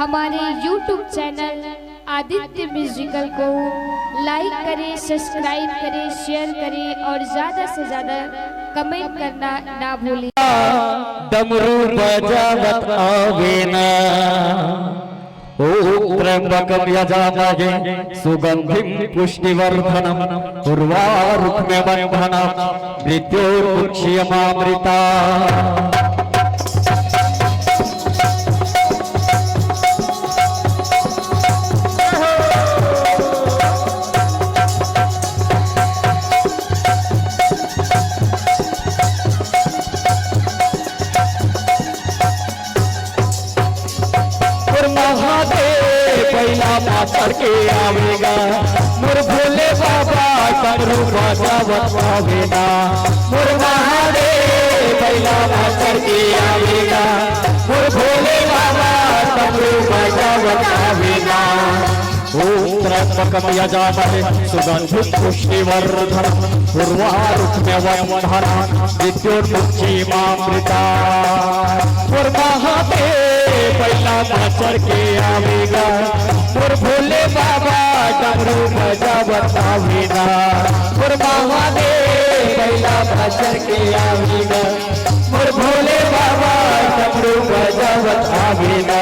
हमारे YouTube channel Aditya musical को like करें, सब्सक्राइब करें, शेयर करें और ज्यादा से ज्यादा कमेंट करना ना भूलें। डमरू बजावत आवे ना ओम त्र्यंबकं यजामहे सुगंधिं पुष्टिवर्धनम् उर्वारुकमेव बन्धनं मृत्योर्मुक्षीयमामृता। करके आवेगा मोर भोले बाबा डमरू बजावत आवेगा। मोर महादेव पहला करके आवेगा मोर भोले बाबा डमरू बजावत आवेगा। ओम त्र्यंबकं यजामहे सुगंधिं पुष्टिवर्धनम् उर्वारुकमेव बन्धनं मृत्योर्मुक्षीयमामृता। मोर महादेव पहला चढ़ के आवेगा मोर भोले बाबा डमरू बजावत आवेगा। मोर महादेव पहला चढ़ के आवेगा मोर भोले बाबा डमरू बजावत आवेगा।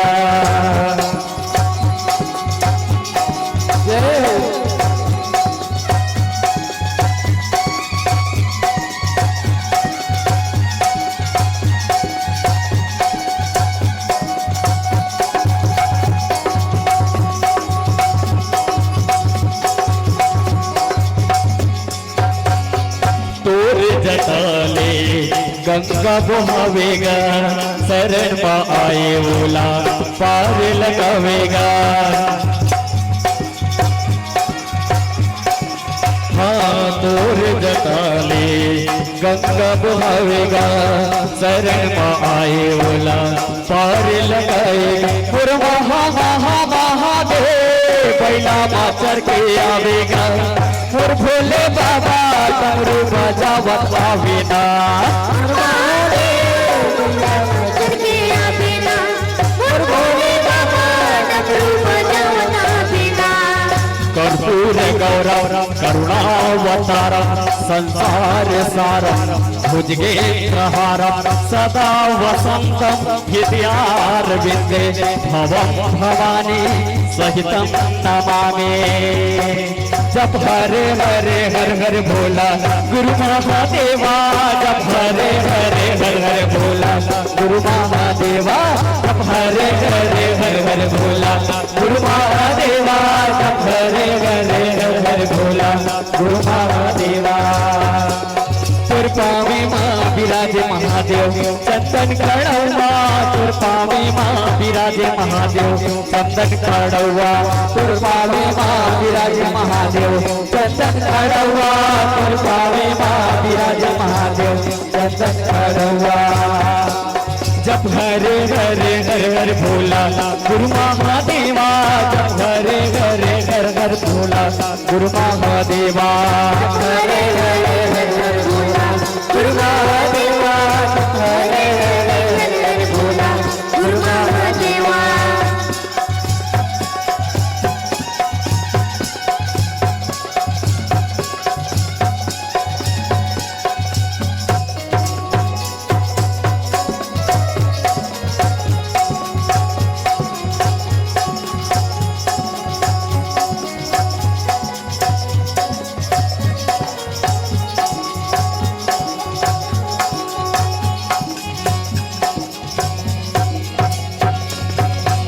जटाले गंगा बहावेगा शरण में आए ओला पार लगावेगा। हाँ तोर जटाले गंगा बहावेगा शरण में आए ओला पार लगाएगा। और महादेव पहला चढ़ के आवेगा और भोले बाबा डमरू बजावत आवेगा। कर्पूर गौरव करुणावतारम संसार सारम भुजगे प्रहारम सदा वसंतम हृदयारविंदे भवं भवानी सहितं नमामि। जप हरे हरे हर हर भोला गुरु महादेवा जप हरे हरे हर हर भोला गुरु महादेवा जप हरे हरे हर हर भोला गुरु महादेवा जप हरे हरे हर हर भोला गुरु महादेवा। तुरपावे माँ विराजे महादेव चंदन कड़ौआ तुरपावे माँ विराजे महादेव चंदन कड़ौआ तुरपावे माँ विराजे महादेव चंदन कड़ौआ तुरपावे माँ विराजे महादेव चंदन कड़ौआ। जप हरे हरे हर हर भोला गुरु महादेवा जप हरे हरे हर हर भोला गुरु महादेवा। हरे हरे हर हर भोला गुरु महादेवा हरे हरे हर हर भोला गुरु महादेवा।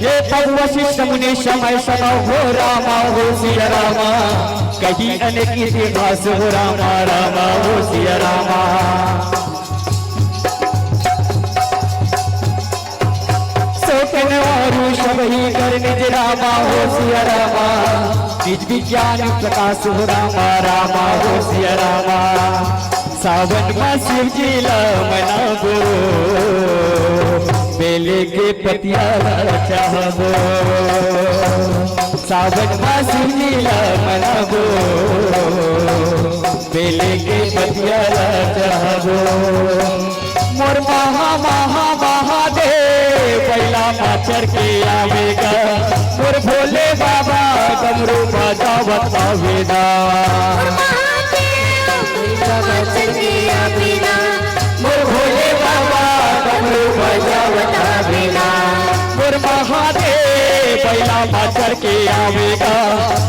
ये तब वशिष्ठ मुनि समय सदा हो रामा हो सिया रामा कहीं अनेक इतिहास हो रामा रामा हो सिया रामा। सोचने वारू सब ही कर निज रामा हो सिया रामा निज विज्ञान प्रकाश हो रामा रामा हो सिया रामा। सावन में शिव जी मनाबो बेले के पतिया चाहबो सावन में शिव जी मनाबो बेले के पतिया चाहबो। मोर महादेव पहला चढ़ के आवेगा डमरू बजावत आवेना मोर भोले बाबा डमरू बजावत आवेना मोर महादेव बैला माचर के आवेगा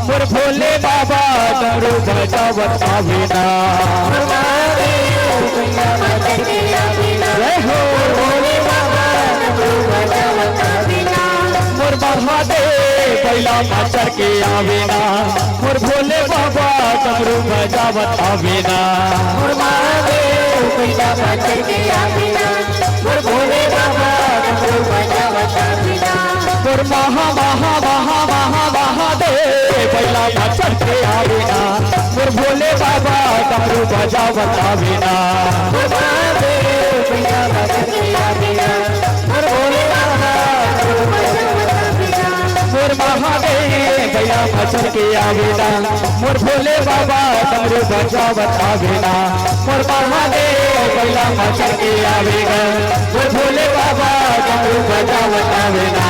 मोर भोले बाबा डमरू बजावत आवेना जय हो भोले बाबा डमरू बजावत आवेना मोर महादेव बैला माचर के आवेना मोर भोले बाबा डमरू बजावत आवेना मोर महादेव बैला माचर के आवेना मोर भोले बाबा डमरू बजावत आवेना मोर महादेव बैला माचर के आवेना मोर भोले बाबा डमरू बजावत आवेना मोर महादेव बैला माचर के आवेना मोर भोले बाबा डमरू बजावत आवेना मोर महादेव बैला माचर के आवेना मोर भोले बाबा डमरू बजावत आवेना मोर महादेव बैला माचर के आवेगा मोर भोले बाबा डमरू बजावत आवेना।